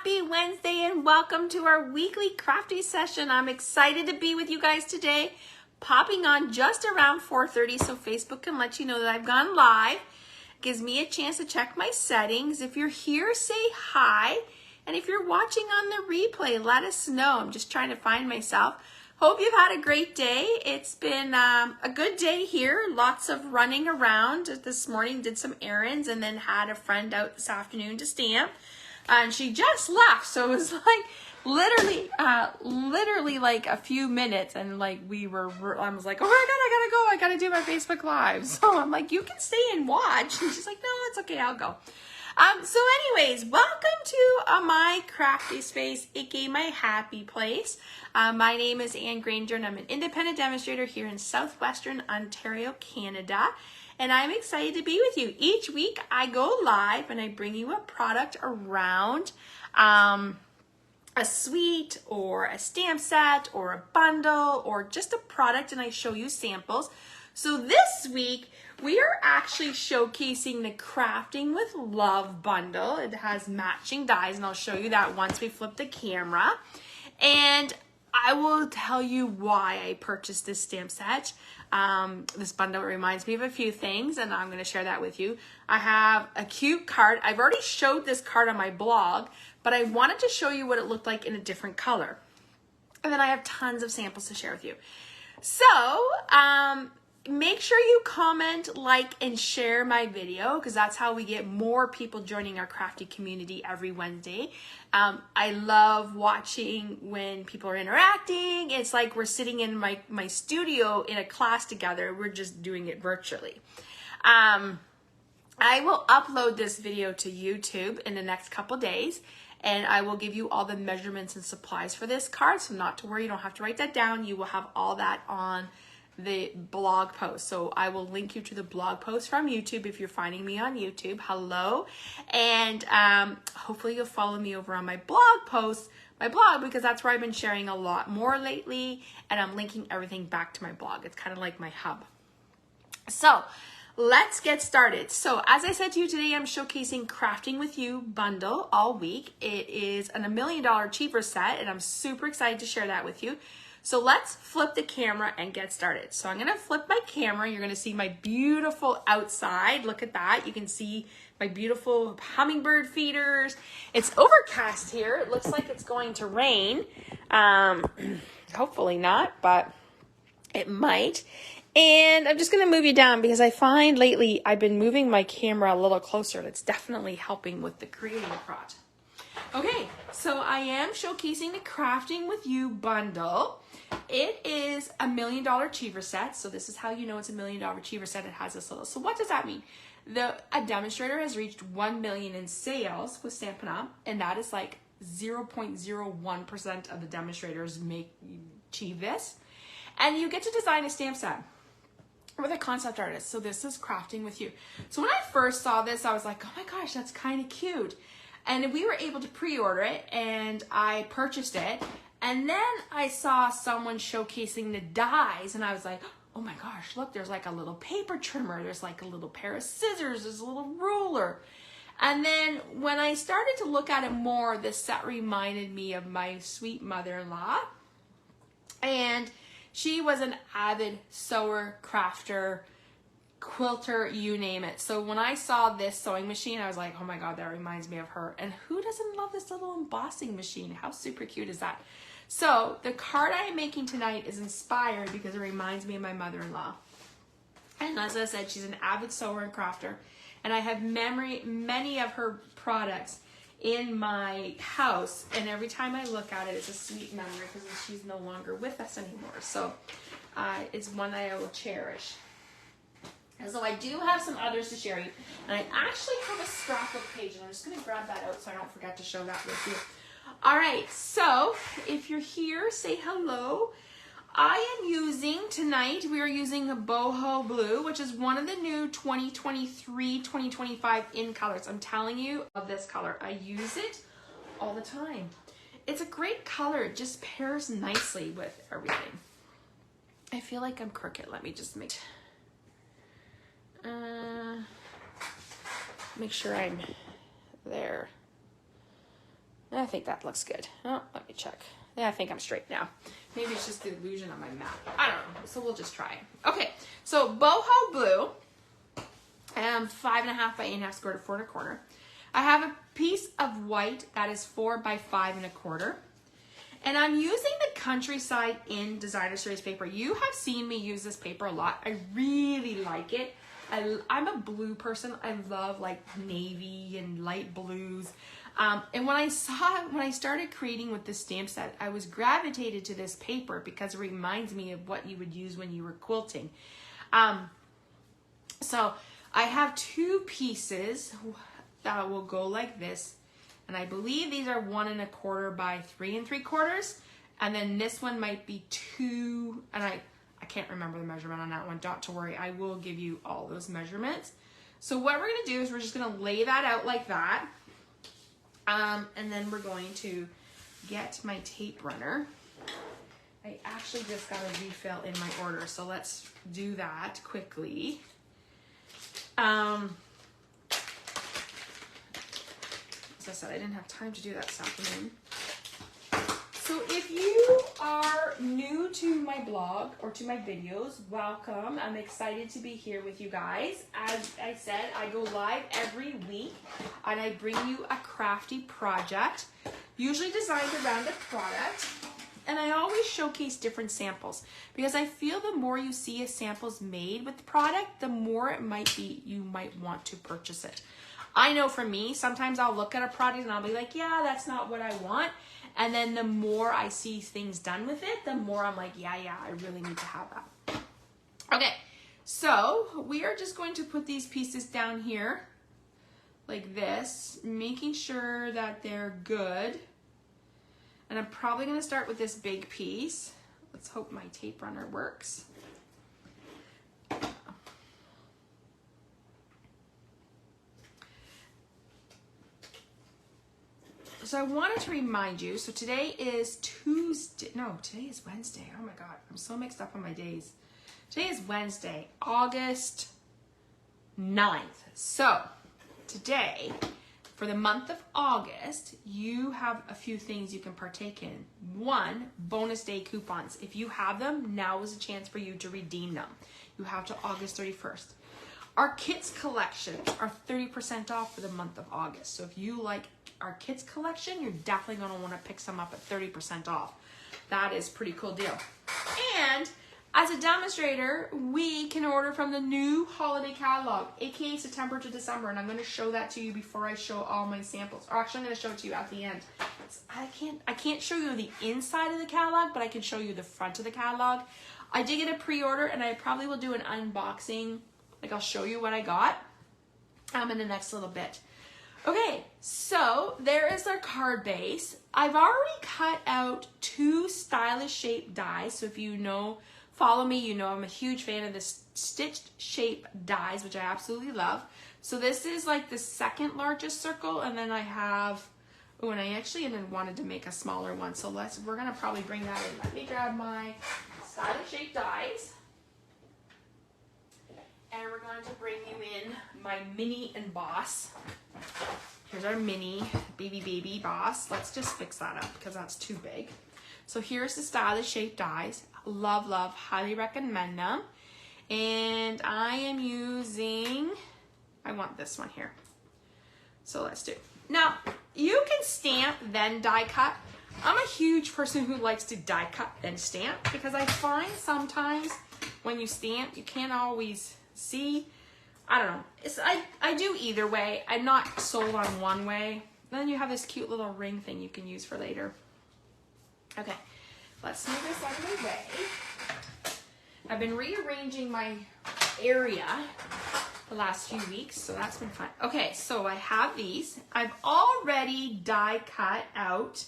Happy Wednesday and welcome to our weekly crafty session. I'm excited to be with you guys today, popping on just around 4:30 so Facebook can let you know that I've gone live. Gives me a chance to check my settings. If you're here, say hi. And if you're watching on the replay, let us know. I'm just trying to find myself. Hope you've had a great day. It's been a good day here. Lots of running around. This morning did some errands and then had a friend out this afternoon to stamp. And she just left, so it was like literally like a few minutes, and like I was like, oh my god, I gotta go, I gotta do my Facebook Live. So I'm like, you can stay and watch. And she's like, no, it's okay, I'll go. So anyways, welcome to my crafty space, aka my happy place. My name is Anne Granger, and I'm an independent demonstrator here in Southwestern Ontario, Canada. And I'm excited to be with you. Each week I go live and I bring you a product around a suite or a stamp set or a bundle or just a product, and I show you samples. So this week we are actually showcasing the Crafting with Love bundle. It has matching dies, and I'll show you that once we flip the camera. And I will tell you why I purchased this stamp set. This bundle reminds me of a few things, and I'm going to share that with you. I have a cute card. I've already showed this card on my blog, but I wanted to show you what it looked like in a different color. And then I have tons of samples to share with you. So, make sure you comment, like, and share my video, because that's how we get more people joining our crafty community every Wednesday. I love watching when people are interacting. It's like we're sitting in my studio in a class together. We're just doing it virtually. I will upload this video to YouTube in the next couple days, and I will give you all the measurements and supplies for this card, so not to worry, you don't have to write that down. You will have all that on the blog post. So I will link you to the blog post from YouTube if you're finding me on YouTube. Hello. And hopefully you'll follow me over on my blog post, my blog, because that's where I've been sharing a lot more lately, and I'm linking everything back to my blog. It's kind of like my hub. So let's get started. So as I said to you today, I'm showcasing Crafting with You bundle all week. It is a $1 million cheaper set, and I'm super excited to share that with you. So let's flip the camera and get started. So I'm gonna flip my camera. You're gonna see my beautiful outside. Look at that. You can see my beautiful hummingbird feeders. It's overcast here. It looks like it's going to rain. Hopefully not, but it might. And I'm just gonna move you down because I find lately I've been moving my camera a little closer. It's definitely helping with the creating project. Okay, so I am showcasing the Crafting with You bundle. It is a $1 million cheaper set, so this is how you know it's a $1 million cheaper set. It has this little. So what does that mean? A demonstrator has reached 1 million in sales with Stampin Up, and that is like 0.01% of the demonstrators achieve this. And you get to design a stamp set with a concept artist. So this is Crafting with You. So when I first saw this, I was like, oh my gosh, that's kind of cute. And we were able to pre-order it, and I purchased it. And then I saw someone showcasing the dies, and I was like, oh my gosh, look, there's like a little paper trimmer. There's like a little pair of scissors. There's a little ruler. And then when I started to look at it more, this set reminded me of my sweet mother-in-law. And she was an avid sewer, crafter, quilter, you name it. So when I saw this sewing machine, I was like, oh my god, that reminds me of her. And who doesn't love this little embossing machine? How super cute is that? So the card I am making tonight is inspired because it reminds me of my mother-in-law. And as I said, she's an avid sewer and crafter, and I have many of her products in my house, and every time I look at it, it's a sweet memory because she's no longer with us anymore. So it's one that I will cherish. And so I do have some others to share you. And I actually have a scrapbook page, and I'm just going to grab that out so I don't forget to show that with you. All right, so if you're here, say hello. I am using, tonight, we are using a boho blue, which is one of the new 2023-2025 in colors. I'm telling you of this color. I use it all the time. It's a great color. It just pairs nicely with everything. I feel like I'm crooked. Let me just make sure I'm there. I think that looks good. Oh, let me check. Yeah, I think I'm straight now. Maybe it's just the illusion on my map. I don't know. So we'll just try it. Okay, so boho blue. 5.5 by 8.5 square to 4 1/4. I have a piece of white that is 4 by 5 1/4. And I'm using the Countryside in Designer Series paper. You have seen me use this paper a lot. I really like it. I'm a blue person. I love like navy and light blues. And when I started creating with this stamp set, I was gravitated to this paper because it reminds me of what you would use when you were quilting. So I have 2 pieces that will go like this. And I believe these are 1 1/4 by 3 3/4. And then this one might be 2, and I can't remember the measurement on that one. Not to worry, I will give you all those measurements. So what we're gonna do is we're just gonna lay that out like that. And then we're going to get my tape runner. I actually just got a refill in my order, so let's do that quickly. As I said, I didn't have time to do that this afternoon. So if you are new to my blog or to my videos, welcome. I'm excited to be here with you guys. As I said, I go live every week and I bring you a crafty project, usually designed around a product. And I always showcase different samples because I feel the more you see a samples made with the product, the more it might be you might want to purchase it. I know for me, sometimes I'll look at a product and I'll be like, yeah, that's not what I want. And then the more I see things done with it, the more I'm like, yeah, I really need to have that. Okay, so we are just going to put these pieces down here like this, making sure that they're good. And I'm probably going to start with this big piece. Let's hope my tape runner works. So I wanted to remind you, so today is Tuesday, no, today is Wednesday. Oh my God, I'm so mixed up on my days. Today is Wednesday, August 9th. So today, for the month of August, you have a few things you can partake in. 1, bonus day coupons. If you have them, now is a chance for you to redeem them. You have to August 31st. Our kits collections are 30% off for the month of August. So if you like our kits collection, you're definitely going to want to pick some up at 30% off. That is a pretty cool deal. And as a demonstrator, we can order from the new holiday catalog, aka September to December, and I'm going to show that to you before I show all my samples. Or actually, I'm going to show it to you at the end. I can't show you the inside of the catalog, but I can show you the front of the catalog. I did get a pre-order, and I probably will do an unboxing. Like, I'll show you what I got in the next little bit. Okay, so there is our card base. I've already cut out 2 stylish shape dies. So if you know, follow me, you know I'm a huge fan of the stitched shape dies, which I absolutely love. So this is like the 2nd largest circle, and then I have, oh, and I actually wanted to make a smaller one. So we're gonna probably bring that in. Let me grab my stylish shape dies. And we're going to bring you in my mini emboss. Here's our mini baby boss. Let's just fix that up because that's too big. So here's the stylish shape dies. Love, highly recommend them. And I am using, I want this one here. So let's do it. Now, you can stamp then die cut. I'm a huge person who likes to die cut then stamp because I find sometimes when you stamp, you can't always see. I don't know. I do either way. I'm not sold on one way. Then you have this cute little ring thing you can use for later. Okay, let's move this out of the way. I've been rearranging my area the last few weeks, so that's been fun. Okay, so I have these. I've already die cut out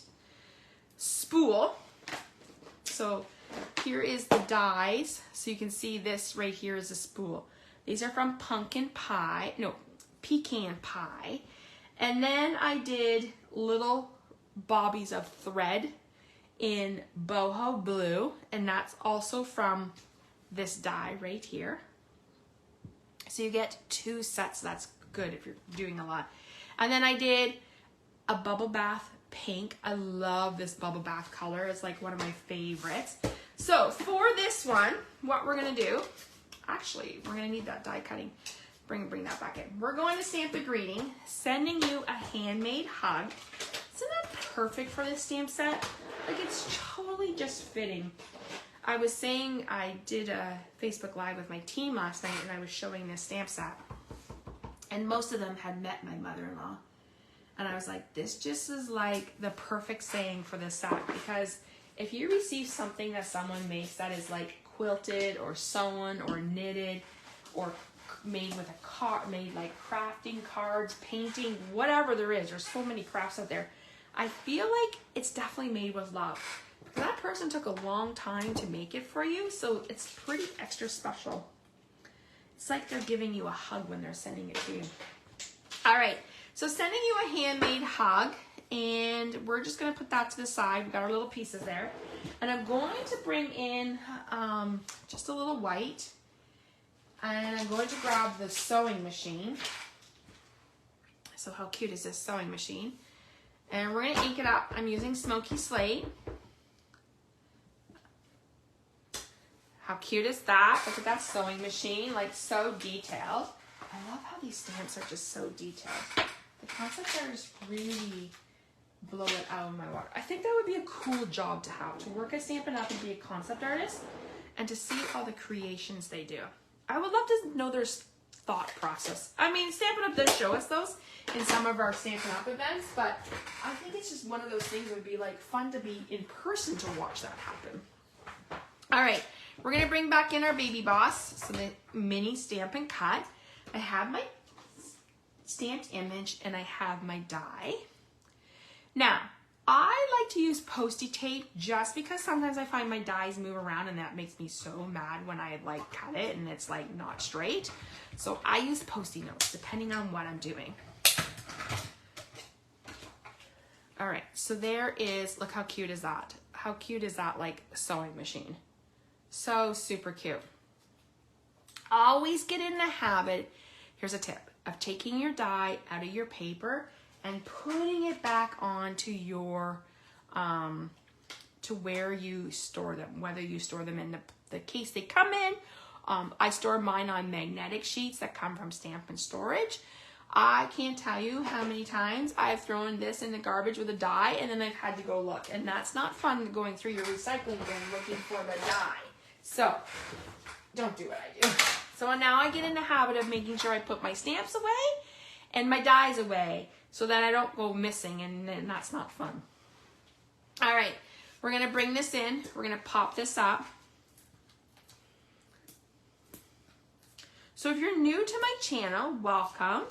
spool. So here is the dies. So you can see this right here is a spool. These are from pecan pie. And then I did little bobbies of thread in boho blue, and that's also from this die right here. So you get 2 sets. That's good if you're doing a lot. And then I did a bubble bath pink. I love this bubble bath color. It's like one of my favorites. So for this one, what we're gonna do, actually, we're gonna need that die cutting. Bring that back in. We're going to stamp the greeting, sending you a handmade hug. Isn't that perfect for this stamp set? Like, it's totally just fitting. I was saying I did a Facebook Live with my team last night, and I was showing this stamp set. And most of them had met my mother-in-law. And I was like, this just is like the perfect saying for this set, because if you receive something that someone makes that is like quilted or sewn or knitted or made with a card, made like crafting cards, painting, whatever there is, there's so many crafts out there. I feel like it's definitely made with love. That person took a long time to make it for you, so it's pretty extra special. It's like they're giving you a hug when they're sending it to you. All right, so sending you a handmade hug, and we're just gonna put that to the side. We've got our little pieces there. And I'm going to bring in just a little white, and I'm going to grab the sewing machine. So how cute is this sewing machine? And we're gonna ink it up. I'm using Smoky Slate. How cute is that? Look at that sewing machine, like so detailed. I love how these stamps are just so detailed. The concept artists really blow it out of my water. I think that would be a cool job to have, to work at Stampin' Up and be a concept artist and to see all the creations they do. I would love to know their thought process. I mean, Stampin' Up does show us those in some of our Stampin' Up events, but I think it's just one of those things that would be like fun to be in person to watch that happen. All right, we're gonna bring back in our baby boss, so the mini Stampin' Cut. I have my stamped image and I have my die. Now, I like to use Post-it tape just because sometimes I find my dies move around and that makes me so mad when I like cut it and it's like not straight. So I use Post-it notes depending on what I'm doing. All right, so there is, look how cute is that? How cute is that, like sewing machine? So super cute. Always get in the habit, here's a tip, of taking your die out of your paper and putting it back onto your, to where you store them, whether you store them in the case they come in. I store mine on magnetic sheets that come from Stampin' Storage. I can't tell you how many times I've thrown this in the garbage with a die and then I've had to go look. And that's not fun, going through your recycling bin looking for the die. So don't do what I do. So now I get in the habit of making sure I put my stamps away and my dies away so that I don't go missing, and then that's not fun. All right, we're gonna bring this in. We're gonna pop this up. So if you're new to my channel, welcome.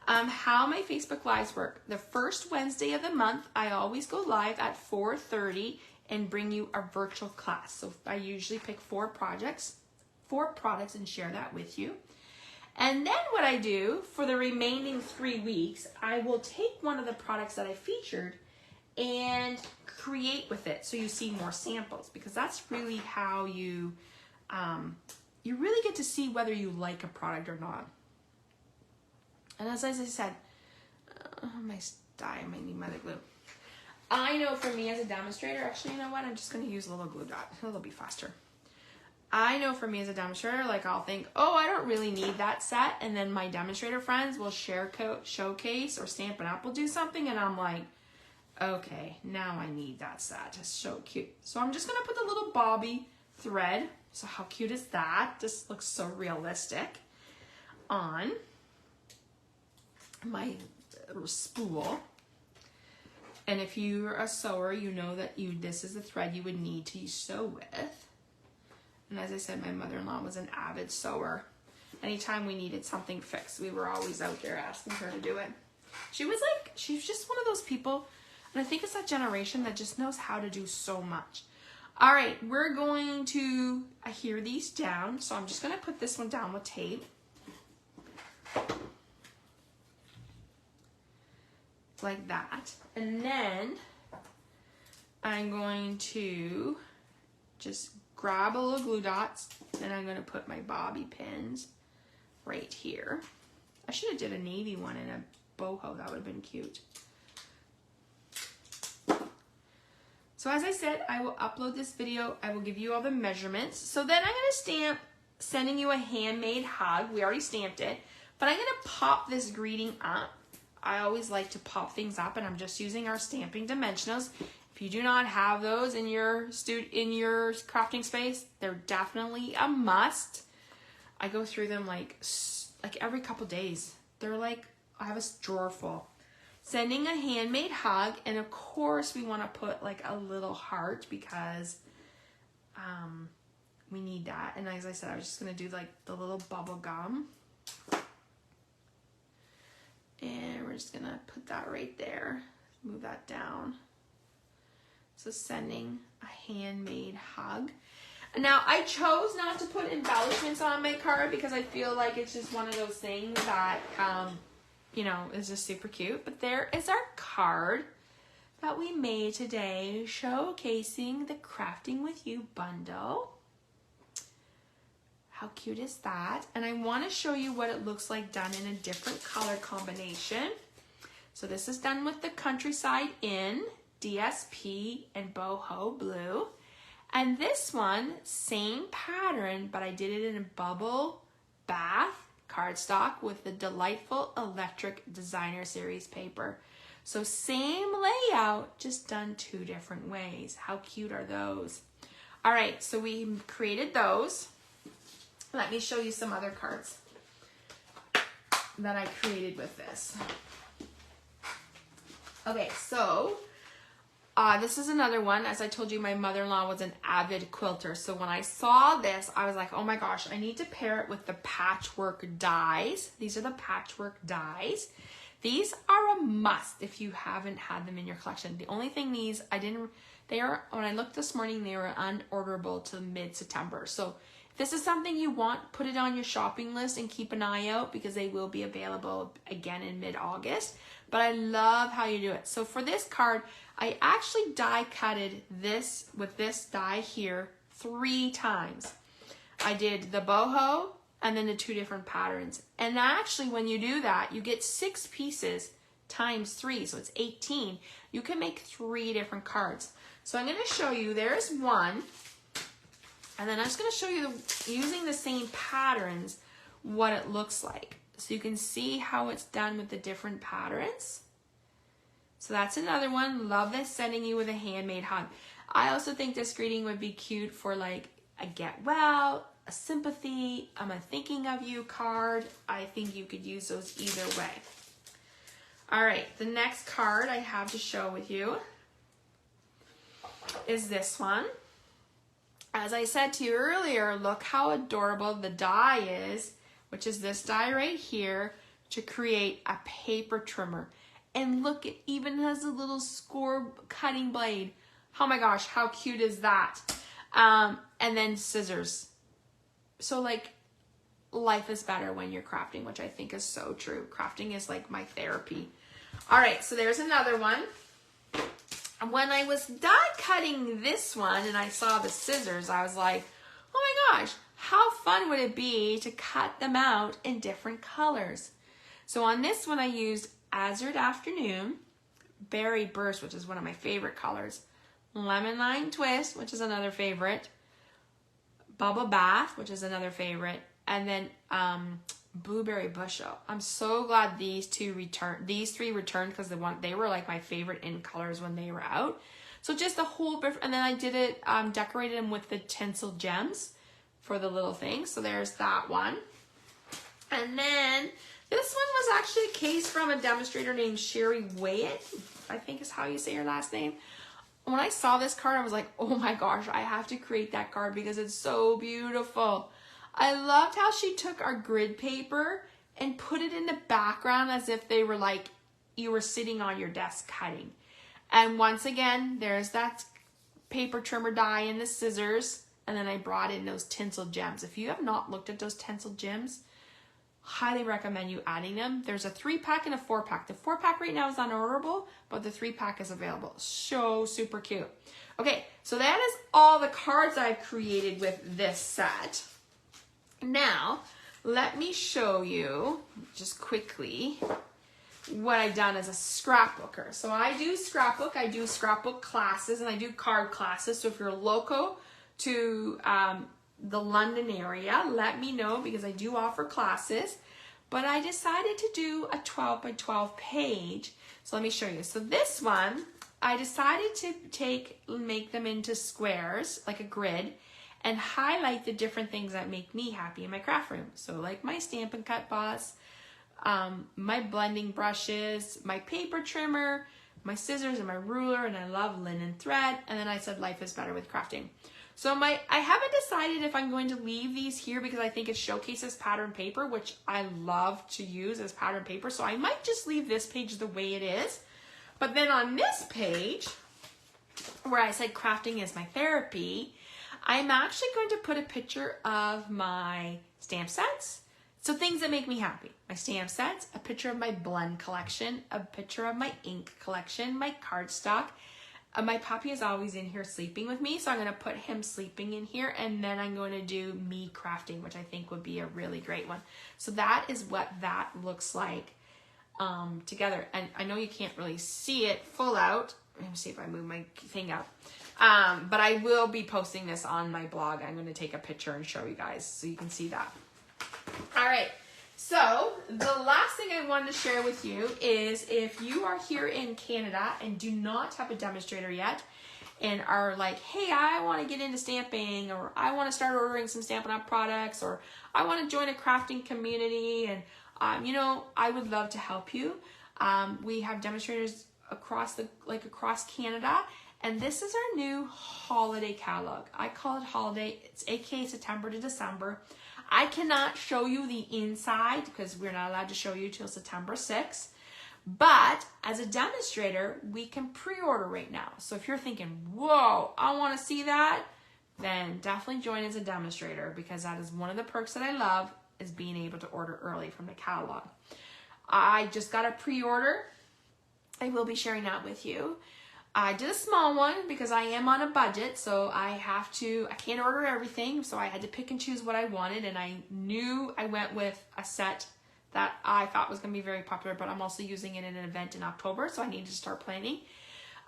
How my Facebook Lives work. The first Wednesday of the month, I always go live at 4:30 and bring you a virtual class. So I usually pick 4 products and share that with you. And then what I do for the remaining 3 weeks, I will take one of the products that I featured and create with it. So you see more samples, because that's really how you really get to see whether you like a product or not. And as I said, my die, I might need my glue. I know for me as a demonstrator, actually, you know what? I'm just going to use a little glue dot. It'll be faster. I know for me as a demonstrator, like I'll think, oh, I don't really need that set. And then my demonstrator friends will showcase, or Stampin' Up will do something. And I'm like, okay, now I need that set. It's so cute. So I'm just going to put the little bobby thread. So how cute is that? This looks so realistic. On my spool. And if you're a sewer, you know that this is the thread you would need to sew with. And as I said, my mother-in-law was an avid sewer. Anytime we needed something fixed, we were always out there asking her to do it. She's just one of those people, and I think it's that generation that just knows how to do so much. All right, we're going to adhere these down. So I'm just gonna put this one down with tape. Like that. And then I'm going to just grab a little glue dots, and I'm going to put my bobby pins right here. I should have did a navy one in a boho. That would have been cute. So as I said, I will upload this video. I will give you all the measurements. So then I'm gonna stamp sending you a handmade hug. We already stamped it, but I'm gonna pop this greeting up. I always like to pop things up, and I'm just using our stamping dimensionals. If you do not have those in your crafting space, they're definitely a must. I go through them like every couple days. They're like, I have a drawer full. Sending a handmade hug, and of course we want to put like a little heart because we need that. And as I said, I was just gonna do like the little bubble gum. And we're just gonna put that right there. Move that down. So sending a handmade hug. Now I chose not to put embellishments on my card because I feel like it's just one of those things that, you know, is just super cute. But there is our card that we made today, showcasing the Crafting With You bundle. How cute is that? And I want to show you what it looks like done in a different color combination. So this is done with the Countryside in DSP and Boho Blue. And this one, same pattern, but I did it in a bubble bath cardstock with the delightful Electric Designer Series paper. So same layout, just done 2 different ways. How cute are those? All right, so we created those. Let me show you some other cards that I created with this. Okay, so this is another one. As I told you, my mother-in-law was an avid quilter. So when I saw this, I was like, oh my gosh, I need to pair it with the patchwork dies. These are the patchwork dies. These are a must if you haven't had them in your collection. The only thing when I looked this morning, they were unorderable till mid-September. So if this is something you want, put it on your shopping list and keep an eye out because they will be available again in mid-August. But I love how you do it. So for this card, I actually die cutted this with this die here 3 times. I did the boho and then the 2 different patterns. And actually when you do that, you get 6 pieces times 3, so it's 18. You can make 3 different cards. So I'm going to show you, there's one, and then I'm just going to show you, using the same patterns, what it looks like. So you can see how it's done with the different patterns. So that's another one. Love this, sending you with a handmade hug. I also think this greeting would be cute for like a get well, a sympathy, I'm a thinking of you card. I think you could use those either way. All right, the next card I have to show with you is this one. As I said to you earlier, look how adorable the die is, which is this die right here, to create a paper trimmer. And look, it even has a little score cutting blade. Oh my gosh, how cute is that? And then scissors. So like, life is better when you're crafting, which I think is so true. Crafting is like my therapy. All right, so there's another one. When I was die cutting this one and I saw the scissors, I was like, oh my gosh, how fun would it be to cut them out in different colors? So on this one I used Azure Afternoon, Berry Burst, which is one of my favorite colors, Lemon Lime Twist, which is another favorite, Bubble Bath, which is another favorite, and then Blueberry Bushel. I'm so glad these 3 returned because they were like my favorite in colors when they were out. So just a whole bit, and then I did it, decorated them with the tinsel gems for the little things. So there's that one. And then this one was actually a case from a demonstrator named Sherry Wyatt, I think is how you say your last name. When I saw this card, I was like, oh my gosh, I have to create that card because it's so beautiful. I loved how she took our grid paper and put it in the background as if they were like, you were sitting on your desk cutting. And once again, there's that paper trimmer die and the scissors. And then I brought in those tinsel gems. If you have not looked at those tinsel gems, highly recommend you adding them. There's a 3-pack and a 4-pack. The 4-pack right now is unorderable, but the 3-pack is available. So super cute. Okay, so that is all the cards I've created with this set. Now, let me show you just quickly what I've done as a scrapbooker. So I do scrapbook classes, and I do card classes. So if you're local to the London area, let me know, because I do offer classes. But I decided to do a 12 by 12 page. So let me show you. So this one, I decided to make them into squares, like a grid, and highlight the different things that make me happy in my craft room. So like my Stampin' Cut boss, my blending brushes, my paper trimmer, my scissors and my ruler, and I love linen thread. And then I said life is better with crafting. So I haven't decided if I'm going to leave these here, because I think it showcases pattern paper, which I love to use as pattern paper. So I might just leave this page the way it is. But then on this page, where I said crafting is my therapy, I'm actually going to put a picture of my stamp sets. So things that make me happy. My stamp sets, a picture of my blend collection, a picture of my ink collection, my cardstock. My puppy is always in here sleeping with me, so I'm going to put him sleeping in here, and then I'm going to do me crafting, which I think would be a really great one. So that is what that looks like together. And I know you can't really see it full out. Let me see if I move my thing up. But I will be posting this on my blog. I'm going to take a picture and show you guys so you can see that. All right. So the last thing I wanted to share with you is, if you are here in Canada and do not have a demonstrator yet and are like, hey, I want to get into stamping, or I want to start ordering some Stampin' Up products, or I want to join a crafting community, and you know, I would love to help you. We have demonstrators across Canada, and this is our new holiday catalog. I call it holiday. It's aka September to December. I cannot show you the inside because we're not allowed to show you till September 6th. But as a demonstrator, we can pre-order right now. So if you're thinking, whoa, I want to see that, then definitely join as a demonstrator, because that is one of the perks that I love, is being able to order early from the catalog. I just got a pre-order. I will be sharing that with you. I did a small one because I am on a budget, so I can't order everything, so I had to pick and choose what I wanted, and I knew I went with a set that I thought was going to be very popular, but I'm also using it in an event in October, so I need to start planning.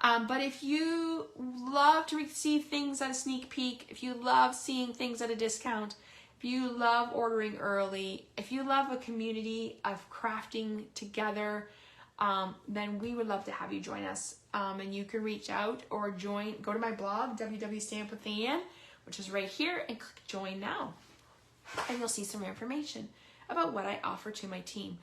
But if you love to receive things at a sneak peek, if you love seeing things at a discount, if you love ordering early, if you love a community of crafting together, then we would love to have you join us. And you can reach out or go to my blog, www.stampwithanne, which is right here, and click join now. And you'll see some information about what I offer to my team.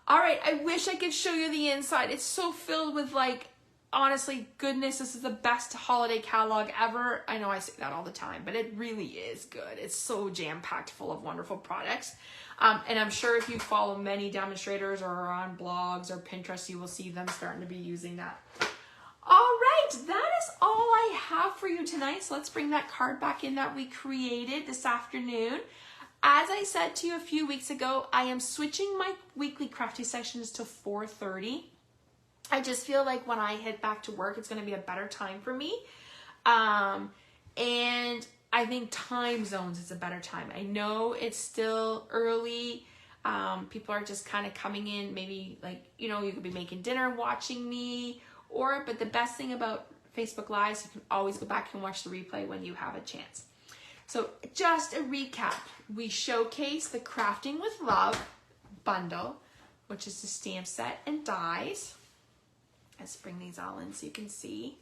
All right, I wish I could show you the inside. It's so filled with, like, honestly, goodness, this is the best holiday catalog ever. I know I say that all the time, but it really is good. It's so jam-packed full of wonderful products. And I'm sure if you follow many demonstrators or are on blogs or Pinterest, you will see them starting to be using that. All right, that is all I have for you tonight. So let's bring that card back in that we created this afternoon. As I said to you a few weeks ago, I am switching my weekly crafty sessions to 4:30. I just feel like when I head back to work, it's going to be a better time for me. And I think time zones is a better time. I know it's still early. People are just kind of coming in, maybe like, you know, you could be making dinner and watching me, but the best thing about Facebook Lives, you can always go back and watch the replay when you have a chance. So just a recap, we showcase the Crafting with Love bundle, which is the stamp set and dies. Let's bring these all in so you can see.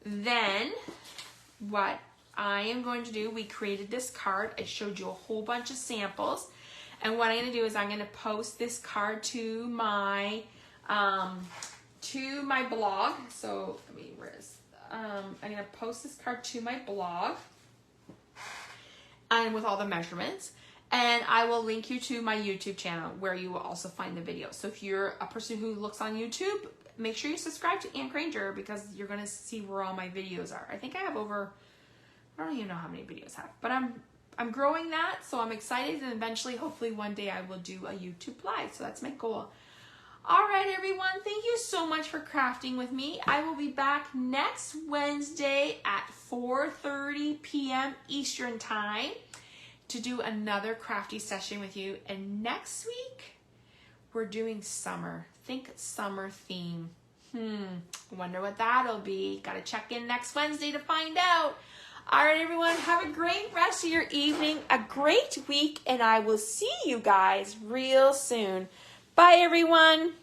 Then what I am going to do, we created this card. I showed you a whole bunch of samples. And what I'm going to do is I'm going to post this card to my blog. So, I'm going to post this card to my blog and with all the measurements. And I will link you to my YouTube channel where you will also find the video. So if you're a person who looks on YouTube, make sure you subscribe to Ann Granger, because you're going to see where all my videos are. I think I have over, I don't even know how many videos I have, but I'm growing that, so I'm excited, and eventually, hopefully one day I will do a YouTube live. So that's my goal. All right, everyone, thank you so much for crafting with me. I will be back next Wednesday at 4:30 p.m. Eastern Time to do another crafty session with you. And next week, we're doing summer think summer theme. Wonder what that'll be. Got to check in next Wednesday to find out. All right, everyone, have a great rest of your evening, a great week, and I will see you guys real soon. Bye, everyone.